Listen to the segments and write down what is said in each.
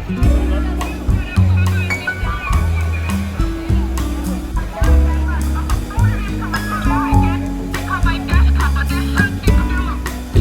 El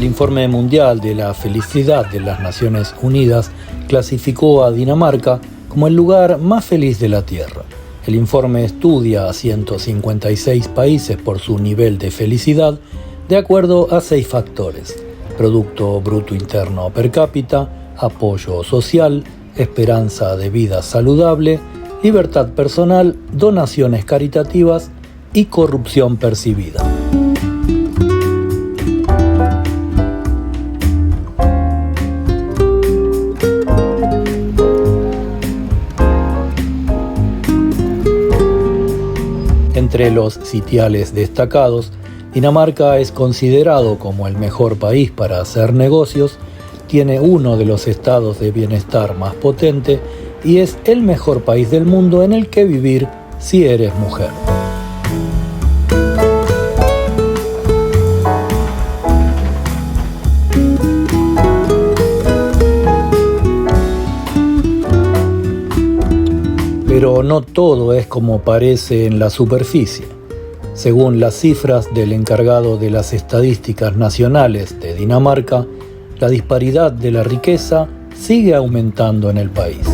Informe Mundial de la Felicidad de las Naciones Unidas clasificó a Dinamarca como el lugar más feliz de la Tierra. El informe estudia a 156 países por su nivel de felicidad de acuerdo a 6 factores: Producto Bruto Interno Per cápita, apoyo social, esperanza de vida saludable, libertad personal, donaciones caritativas y corrupción percibida. Entre los sitiales destacados, Dinamarca es considerado como el mejor país para hacer negocios, tiene uno de los estados de bienestar más potente y es el mejor país del mundo en el que vivir si eres mujer. Pero no todo es como parece en la superficie. Según las cifras del encargado de las estadísticas nacionales de Dinamarca, la disparidad de la riqueza sigue aumentando en el país.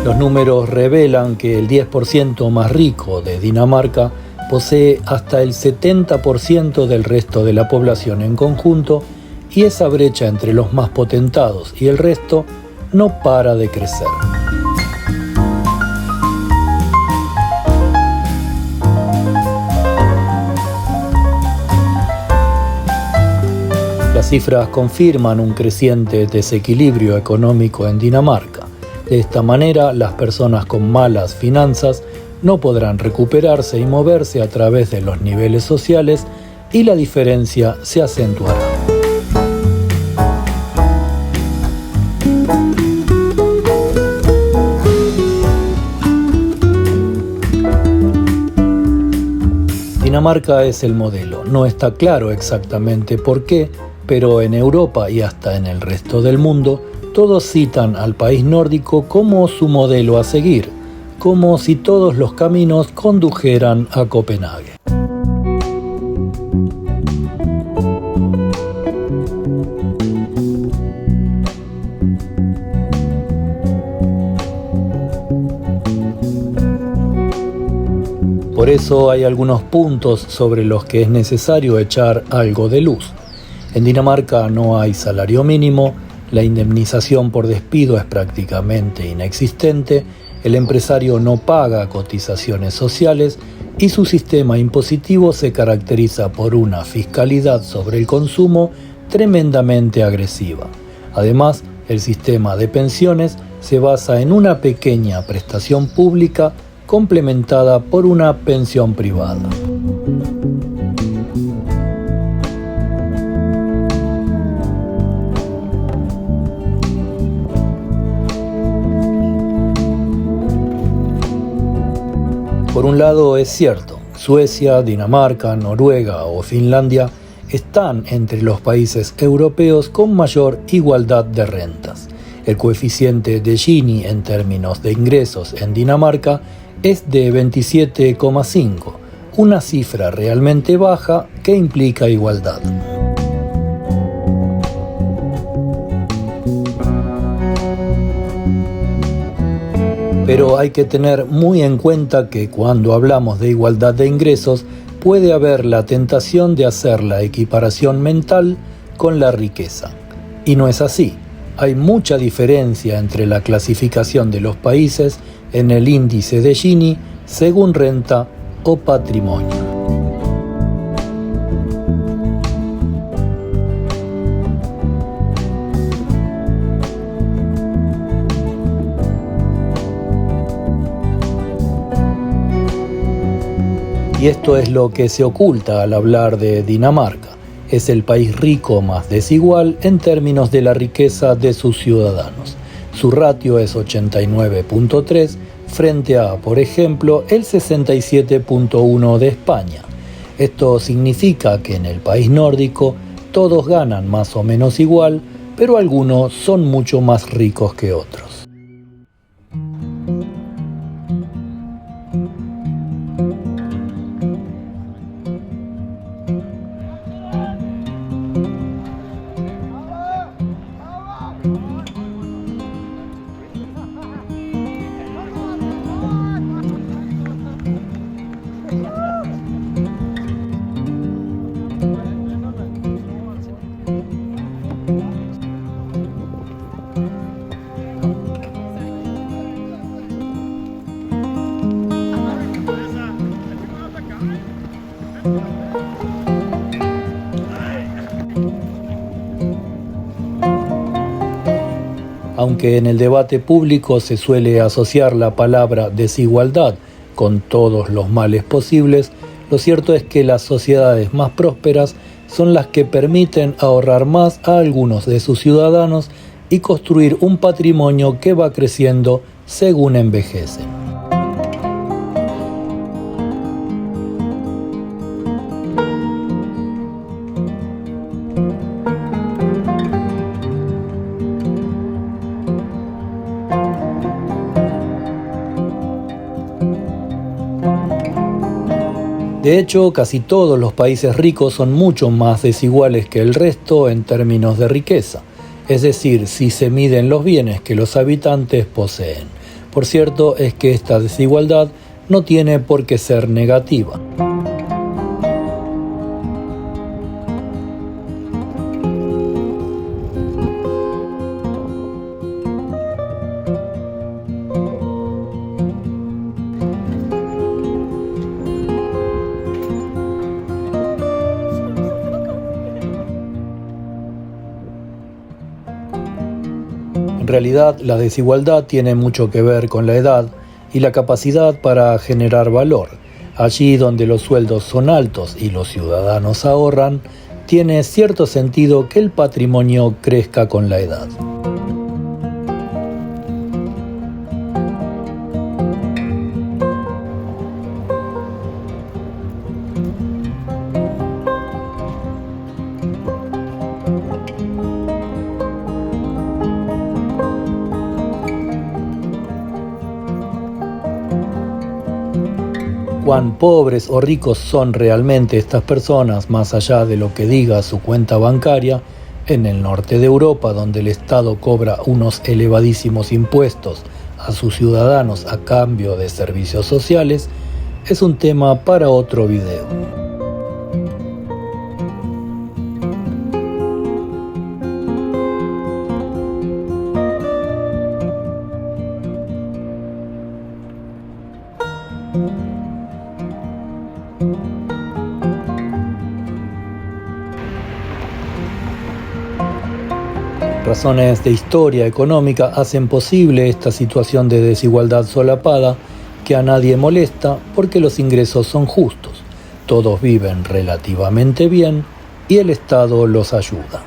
Los números revelan que el 10% más rico de Dinamarca posee hasta el 70% del resto de la población en conjunto, y esa brecha entre los más potentados y el resto no para de crecer. Las cifras confirman un creciente desequilibrio económico en Dinamarca. De esta manera, las personas con malas finanzas no podrán recuperarse y moverse a través de los niveles sociales, y la diferencia se acentuará. Dinamarca es el modelo. No está claro exactamente por qué, pero en Europa y hasta en el resto del mundo, todos citan al país nórdico como su modelo a seguir, como si todos los caminos condujeran a Copenhague. Por eso hay algunos puntos sobre los que es necesario echar algo de luz. En Dinamarca no hay salario mínimo, la indemnización por despido es prácticamente inexistente, el empresario no paga cotizaciones sociales y su sistema impositivo se caracteriza por una fiscalidad sobre el consumo tremendamente agresiva. Además, el sistema de pensiones se basa en una pequeña prestación pública complementada por una pensión privada. Por un lado es cierto, Suecia, Dinamarca, Noruega o Finlandia están entre los países europeos con mayor igualdad de rentas. El coeficiente de Gini en términos de ingresos en Dinamarca es de 27,5, una cifra realmente baja que implica igualdad. Pero hay que tener muy en cuenta que cuando hablamos de igualdad de ingresos puede haber la tentación de hacer la equiparación mental con la riqueza. Y no es así. Hay mucha diferencia entre la clasificación de los países en el índice de Gini según renta o patrimonio. Y esto es lo que se oculta al hablar de Dinamarca. Es el país rico más desigual en términos de la riqueza de sus ciudadanos. Su ratio es 89.3 frente a, por ejemplo, el 67,1 de España. Esto significa que en el país nórdico todos ganan más o menos igual, pero algunos son mucho más ricos que otros. Aunque en el debate público se suele asociar la palabra desigualdad con todos los males posibles, lo cierto es que las sociedades más prósperas son las que permiten ahorrar más a algunos de sus ciudadanos y construir un patrimonio que va creciendo según envejecen. De hecho, casi todos los países ricos son mucho más desiguales que el resto en términos de riqueza, es decir, si se miden los bienes que los habitantes poseen. Por cierto, es que esta desigualdad no tiene por qué ser negativa. En realidad, la desigualdad tiene mucho que ver con la edad y la capacidad para generar valor. Allí donde los sueldos son altos y los ciudadanos ahorran, tiene cierto sentido que el patrimonio crezca con la edad. Cuán pobres o ricos son realmente estas personas, más allá de lo que diga su cuenta bancaria, en el norte de Europa, donde el Estado cobra unos elevadísimos impuestos a sus ciudadanos a cambio de servicios sociales, es un tema para otro video. Razones de historia económica hacen posible esta situación de desigualdad solapada que a nadie molesta porque los ingresos son justos, todos viven relativamente bien y el Estado los ayuda.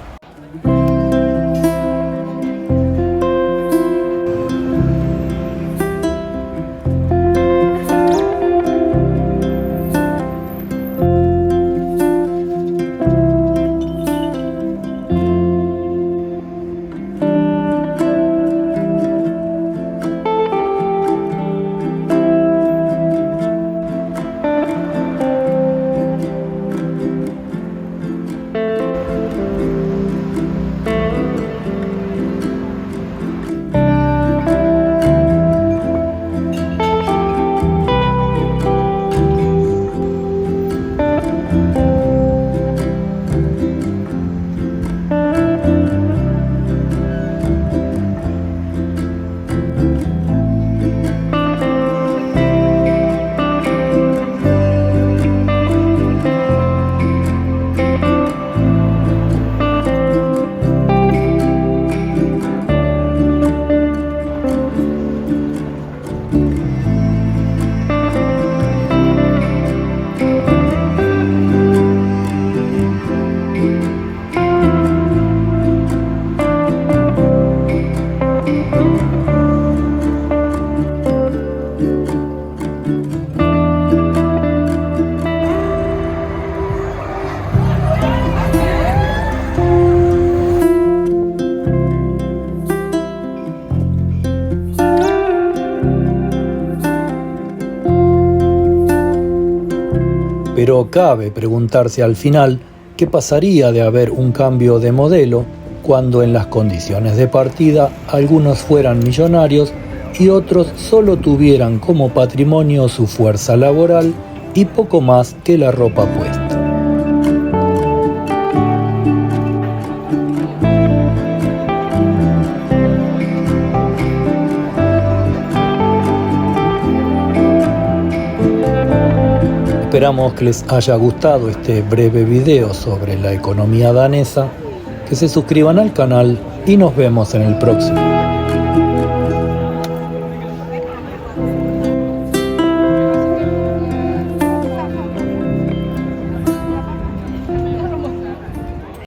Pero cabe preguntarse al final qué pasaría de haber un cambio de modelo cuando en las condiciones de partida algunos fueran millonarios y otros solo tuvieran como patrimonio su fuerza laboral y poco más que la ropa puesta. Esperamos que les haya gustado este breve video sobre la economía danesa, que se suscriban al canal y nos vemos en el próximo.